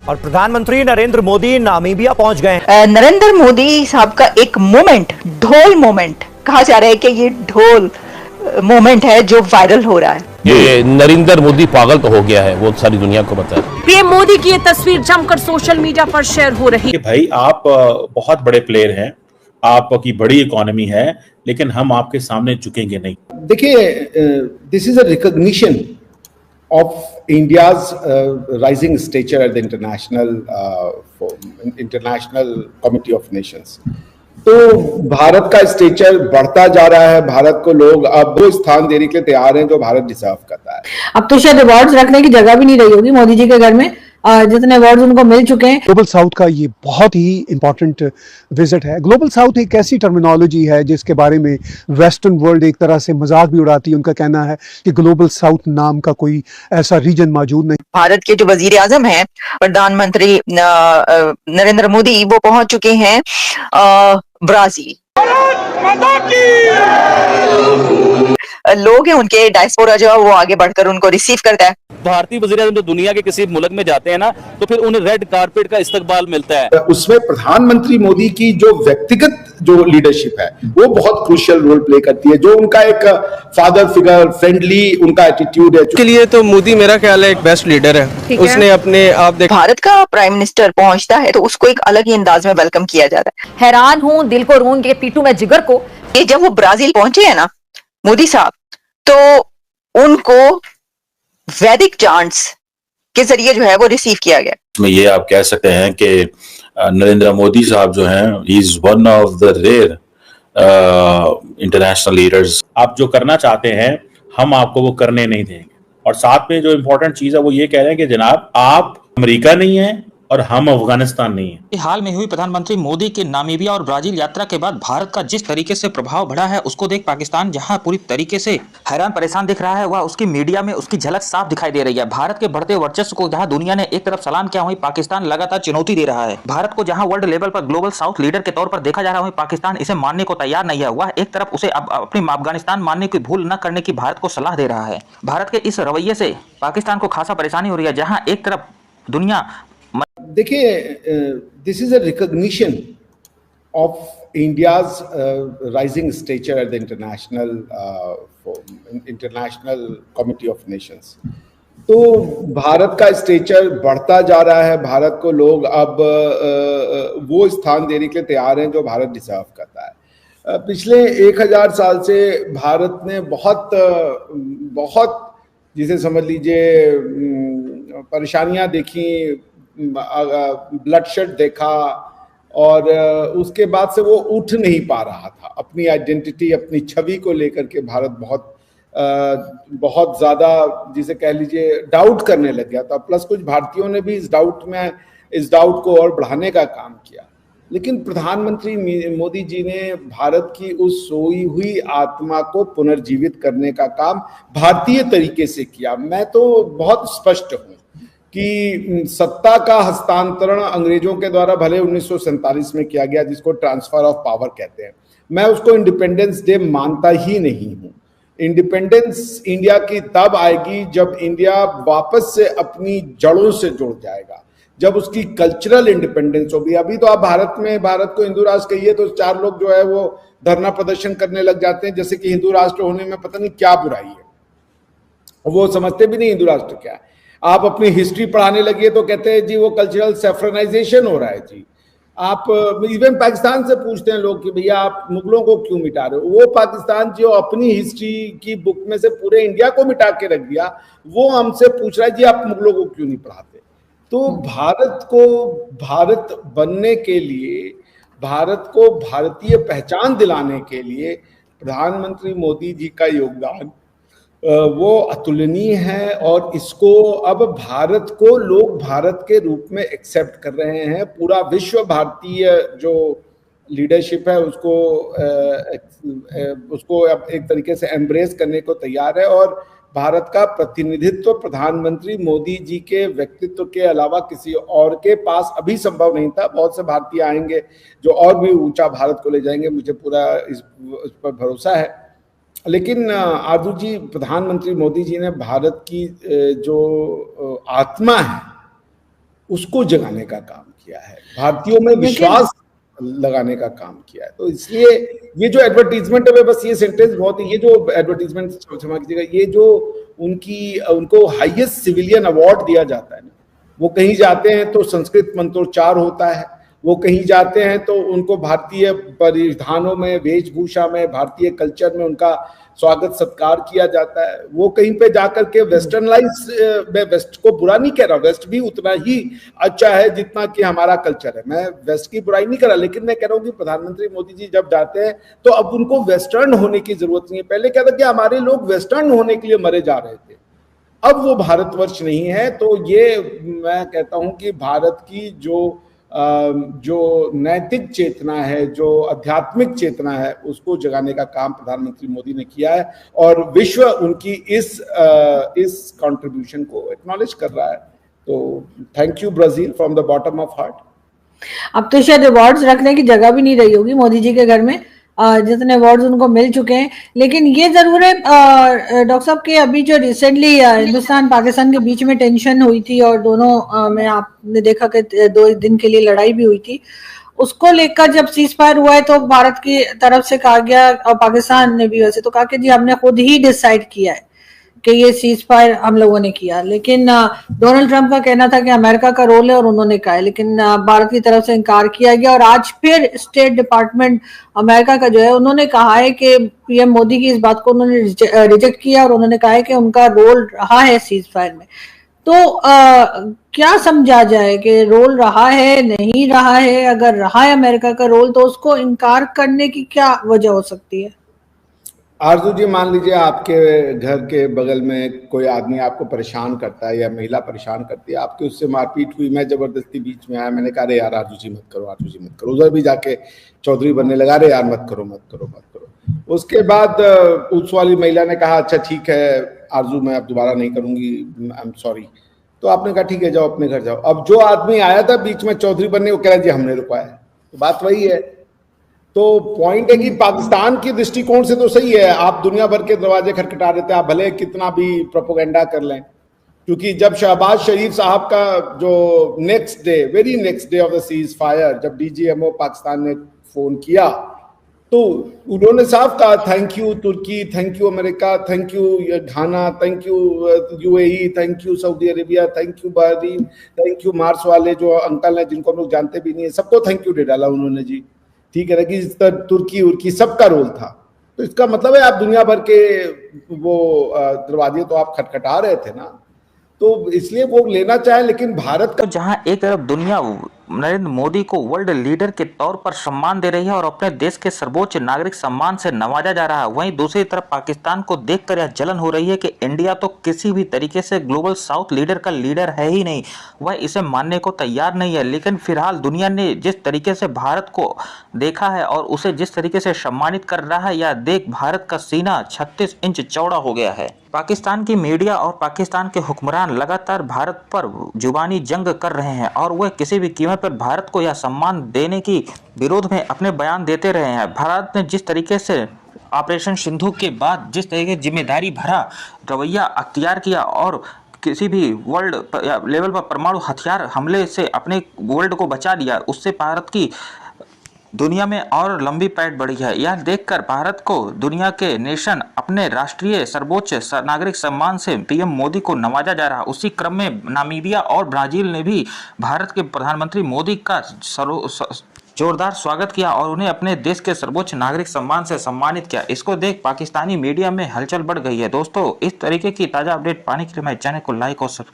और प्रधानमंत्री नरेंद्र मोदी नामीबिया पहुंच गए। नरेंद्र मोदी साहब का एक मोमेंट, ढोल मोमेंट कहा जा रहा है कि ये ढोल मोमेंट है जो वायरल हो रहा है। ये नरेंद्र मोदी पागल तो हो गया है, वो सारी दुनिया को पता है। पीएम मोदी की ये तस्वीर जमकर सोशल मीडिया पर शेयर हो रही है। भाई आप बहुत बड़े प्लेयर हैं, आपकी बड़ी इकोनॉमी है, लेकिन हम आपके सामने झुकेंगे नहीं। देखिए, this is a recognition of India's rising stature at the international committee of nations. तो भारत का स्टेचर बढ़ता जा रहा है। भारत को लोग अब वो स्थान देने के लिए तैयार हैं जो भारत डिजर्व करता है। अब तो शायद अवार्ड्स रखने की जगह भी नहीं रही होगी मोदी जी के घर में, जितने अवार्ड्स उनको मिल चुके हैं। ग्लोबल साउथ का ये बहुत ही इंपॉर्टेंट विजिट है। ग्लोबल साउथ एक ऐसी टर्मिनोलॉजी है जिसके बारे में वेस्टर्न वर्ल्ड एक तरह से मजाक भी उड़ाती है। उनका कहना है कि ग्लोबल साउथ नाम का कोई ऐसा रीजन मौजूद नहीं। भारत के जो वजीर आजम हैं, प्रधानमंत्री नरेंद्र मोदी, वो पहुंच चुके हैं ब्राजील। लोग हैं उनके डायस्पोरा जो है वो आगे बढ़कर उनको रिसीव करता है। भारतीय वज़ीर-ए-आज़म जो दुनिया के किसी मुल्क में जाते हैं ना, तो फिर उन्हें रेड कारपेट का इस्तकबाल मिलता है। उसमें प्रधानमंत्री मोदी की जो व्यक्तिगत जो लीडरशिप है वो बहुत क्रूशियल रोल प्ले करती है। जो उनका एक फादर फिगर फ्रेंडली उनका एटीट्यूड है, उसके लिए तो मोदी मेरा ख्याल है एक बेस्ट लीडर है। उसने अपने आप भारत का प्राइम मिनिस्टर पहुंचता है तो उसको एक अलग ही अंदाज में वेलकम किया जाता है। हैरान हूँ, दिल को रूंगे, पीटू में जिगर को। ये जब वो ब्राजील पहुंचे हैं ना मोदी साहब, तो उनको वैदिक चांट्स के जरिए जो है वो रिसीव किया गया। इसमें ये आप कह सकते हैं कि नरेंद्र मोदी साहब जो हैं, he is one of the rare international leaders. आप जो करना चाहते हैं हम आपको वो करने नहीं देंगे। और साथ में जो इम्पोर्टेंट चीज है वो ये कह रहे हैं कि जनाब आप अमेरिका नहीं है और हम अफगानिस्तान नहीं है। हाल में हुई प्रधानमंत्री मोदी के नामीबिया और ब्राजील यात्रा के बाद भारत का जिस तरीके से प्रभाव बढ़ा है, उसको देख पाकिस्तान जहां पूरी तरीके से हैरान परेशान दिख रहा है, वह उसकी मीडिया में उसकी झलक साफ दिखाई दे रही है। भारत के बढ़ते वर्चस्व को जहां दुनिया ने एक तरफ सलाम किया, वहीं पाकिस्तान लगातार चुनौती दे रहा है। भारत को जहां वर्ल्ड लेवल पर ग्लोबल साउथ लीडर के तौर पर देखा जा रहा है, वहीं पाकिस्तान इसे मानने को तैयार नहीं है। वह एक तरफ उसे अपनी अफगानिस्तान मानने की भूल न करने की भारत को सलाह दे रहा है। भारत के इस रवैये से पाकिस्तान को खासा परेशानी हो रही है, जहाँ एक तरफ दुनिया। देखिए, this is a recognition of India's rising stature at the international committee of nations. तो भारत का स्टेचर बढ़ता जा रहा है। भारत को लोग अब वो स्थान देने के लिए तैयार हैं जो भारत डिजर्व करता है। पिछले 1000 साल से भारत ने बहुत जिसे समझ लीजिए परेशानियां देखी, ब्लडशेड देखा, और उसके बाद से वो उठ नहीं पा रहा था। अपनी आइडेंटिटी, अपनी छवि को लेकर के भारत बहुत ज्यादा जिसे कह लीजिए डाउट करने लग गया था। प्लस कुछ भारतीयों ने भी इस डाउट को और बढ़ाने का काम किया। लेकिन प्रधानमंत्री मोदी जी ने भारत की उस सोई हुई आत्मा को पुनर्जीवित करने का काम भारतीय तरीके से किया। मैं तो बहुत स्पष्ट हूं कि सत्ता का हस्तांतरण अंग्रेजों के द्वारा भले 1947 में किया गया, जिसको ट्रांसफर ऑफ पावर कहते हैं, मैं उसको इंडिपेंडेंस डे मानता ही नहीं हूं। इंडिपेंडेंस इंडिया की तब आएगी जब इंडिया वापस से अपनी जड़ों से जुड़ जाएगा, जब उसकी कल्चरल इंडिपेंडेंस होगी। अभी तो आप भारत को हिंदू राष्ट्र कहिए तो 4 लोग जो है वो धरना प्रदर्शन करने लग जाते हैं, जैसे कि हिंदू राष्ट्र होने में पता नहीं क्या बुराई है। वो समझते भी नहीं हिंदू राष्ट्र क्या है। आप अपनी हिस्ट्री पढ़ाने लगिए तो कहते हैं जी वो कल्चरल सेफ्रनाइजेशन हो रहा है। जी आप इवन पाकिस्तान से पूछते हैं लोग कि भैया आप मुगलों को क्यों मिटा रहे हो। वो पाकिस्तान जो अपनी हिस्ट्री की बुक में से पूरे इंडिया को मिटा के रख दिया, वो हमसे पूछ रहा है जी आप मुगलों को क्यों नहीं पढ़ाते। तो भारत को भारत बनने के लिए, भारत को भारतीय पहचान दिलाने के लिए प्रधानमंत्री मोदी जी का योगदान वो अतुलनीय है। और इसको अब भारत को लोग भारत के रूप में एक्सेप्ट कर रहे हैं। पूरा विश्व भारतीय जो लीडरशिप है उसको अब एक तरीके से एम्ब्रेस करने को तैयार है। और भारत का प्रतिनिधित्व प्रधानमंत्री मोदी जी के व्यक्तित्व के अलावा किसी और के पास अभी संभव नहीं था। बहुत से भारतीय आएंगे जो और भी ऊंचा भारत को ले जाएंगे, मुझे पूरा इस पर भरोसा है। लेकिन आदू जी, प्रधानमंत्री मोदी जी ने भारत की जो आत्मा है उसको जगाने का काम किया है, भारतीयों में विश्वास लगाने का काम किया है। तो इसलिए ये जो एडवर्टीजमेंट है, बस ये सेंटेंस बहुत ही, ये जो एडवर्टीजमेंट क्षमा कीजिएगा, ये जो उनको हाईएस्ट सिविलियन अवार्ड दिया जाता है ना, वो कहीं जाते हैं तो संस्कृत मंत्रोच्चार होता है, वो कहीं जाते हैं तो उनको भारतीय परिधानों में, वेशभूषा में, भारतीय कल्चर में उनका स्वागत सत्कार किया जाता है। वो कहीं पे जाकर के वेस्टर्नलाइज, मैं वेस्ट को बुरा नहीं कह रहा, वेस्ट भी उतना ही अच्छा है जितना कि हमारा कल्चर है, मैं वेस्ट की बुराई नहीं कर रहा, लेकिन मैं कह रहा हूँ कि प्रधानमंत्री मोदी जी जब जाते हैं तो अब उनको वेस्टर्न होने की जरूरत नहीं है। पहले क्या था कि हमारे लोग वेस्टर्न होने के लिए मरे जा रहे थे, अब वो भारतवर्ष नहीं है। तो ये मैं कहता हूं कि भारत की जो नैतिक चेतना है, जो आध्यात्मिक चेतना है, उसको जगाने का काम प्रधानमंत्री मोदी ने किया है और विश्व उनकी इस कंट्रीब्यूशन को एक्नॉलेज कर रहा है। तो thank you Brazil from the bottom of heart. अब तो शायद अवार्ड्स रखने की जगह भी नहीं रही होगी मोदी जी के घर में, जितने अवार्ड्स उनको मिल चुके हैं। लेकिन ये जरूर है डॉक्टर साहब कि अभी जो रिसेंटली हिंदुस्तान पाकिस्तान के बीच में टेंशन हुई थी और दोनों में आपने देखा कि 2 दिन के लिए लड़ाई भी हुई थी, उसको लेकर जब सीज फायर हुआ है तो भारत की तरफ से कहा गया, और पाकिस्तान ने भी वैसे तो कहा कि जी हमने खुद ही डिसाइड किया है कि ये सीज फायर हम लोगों ने किया। लेकिन डोनाल्ड ट्रंप का कहना था कि अमेरिका का रोल है और उन्होंने कहा है, लेकिन भारत की तरफ से इनकार किया गया। और आज फिर स्टेट डिपार्टमेंट अमेरिका का जो है, उन्होंने कहा है कि पीएम मोदी की इस बात को उन्होंने रिजेक्ट किया और उन्होंने कहा है कि उनका रोल रहा है सीज फायर में। तो क्या समझा जाए कि रोल रहा है, नहीं रहा है? अगर रहा है अमेरिका का रोल तो उसको इनकार करने की क्या वजह हो सकती है? आरजू जी, मान लीजिए आपके घर के बगल में कोई आदमी आपको परेशान करता है या महिला परेशान करती है, आपके उससे मारपीट हुई, मैं जबरदस्ती बीच में आया, मैंने कहा अरे यार आरजू जी मत करो, आरजू जी मत करो, उधर भी जाके चौधरी बनने लगा, अरे यार मत करो मत करो मत करो। उसके बाद उस वाली महिला ने कहा अच्छा ठीक है आरजू, मैं अब दोबारा नहीं करूंगी, आई एम सॉरी। तो आपने कहा ठीक है जाओ अपने घर जाओ। अब जो आदमी आया था बीच में चौधरी बनने, वो कह रहा जी हमने रुकवाया। तो बात वही है। तो पॉइंट है कि पाकिस्तान की दृष्टिकोण से तो सही है, आप दुनिया भर के दरवाजे खटखटा रहे थे, आप भले कितना भी प्रोपोगेंडा कर लें, क्योंकि जब शहबाज शरीफ साहब का जो next day, very next day of the ceasefire, जब डीजीएमओ पाकिस्तान ने फोन किया तो उन्होंने साफ कहा thank you Turkey, thank you America, thank you Ghana, thank you UAE, thank you Saudi Arabia, thank you Bahrain, thank you Mars वाले जो uncle हैं जिनको हम लोग जानते भी नहीं है, सबको थैंक यू दे डाला उन्होंने जी। ठीक है ना, कि तुर्की उर्की सबका रोल था। तो इसका मतलब है आप दुनिया भर के वो दरवाजे तो आप खटखटा रहे थे ना, तो इसलिए वो लेना चाहे। लेकिन भारत का जहां एक तरफ दुनिया नरेंद्र मोदी को वर्ल्ड लीडर के तौर पर सम्मान दे रही है और अपने देश के सर्वोच्च नागरिक सम्मान से नवाजा जा रहा है, वहीं दूसरी तरफ पाकिस्तान को देखकर यह जलन हो रही है कि इंडिया तो किसी भी तरीके से ग्लोबल साउथ लीडर का लीडर है ही नहीं, वह इसे मानने को तैयार नहीं है। लेकिन फिलहाल दुनिया ने जिस तरीके से भारत को देखा है और उसे जिस तरीके से सम्मानित कर रहा है, यह देख भारत का सीना 36 इंच चौड़ा हो गया है। पाकिस्तान की मीडिया और पाकिस्तान के हुक्मरान लगातार भारत पर जुबानी जंग कर रहे हैं और वह किसी भी कीमत पर भारत को यह सम्मान देने की विरोध में अपने बयान देते रहे हैं। भारत ने जिस तरीके से ऑपरेशन सिंधु के बाद जिस तरीके जिम्मेदारी भरा रवैया अख्तियार किया और किसी भी वर्ल्ड लेवल पर परमाणु हथियार हमले से अपने वर्ल्ड को बचा लिया, उससे भारत की दुनिया में और लंबी पैठ बढ़ी है। यह देखकर भारत को दुनिया के नेशन अपने राष्ट्रीय सर्वोच्च नागरिक सम्मान से पीएम मोदी को नवाजा जा रहा है। उसी क्रम में नामीबिया और ब्राजील ने भी भारत के प्रधानमंत्री मोदी का जोरदार स्वागत किया और उन्हें अपने देश के सर्वोच्च नागरिक सम्मान से सम्मानित किया। इसको देख पाकिस्तानी मीडिया में हलचल बढ़ गई है। दोस्तों, इस तरीके की ताजा अपडेट पाने के लिए मेरे चैनल को लाइक और सब्सक्राइब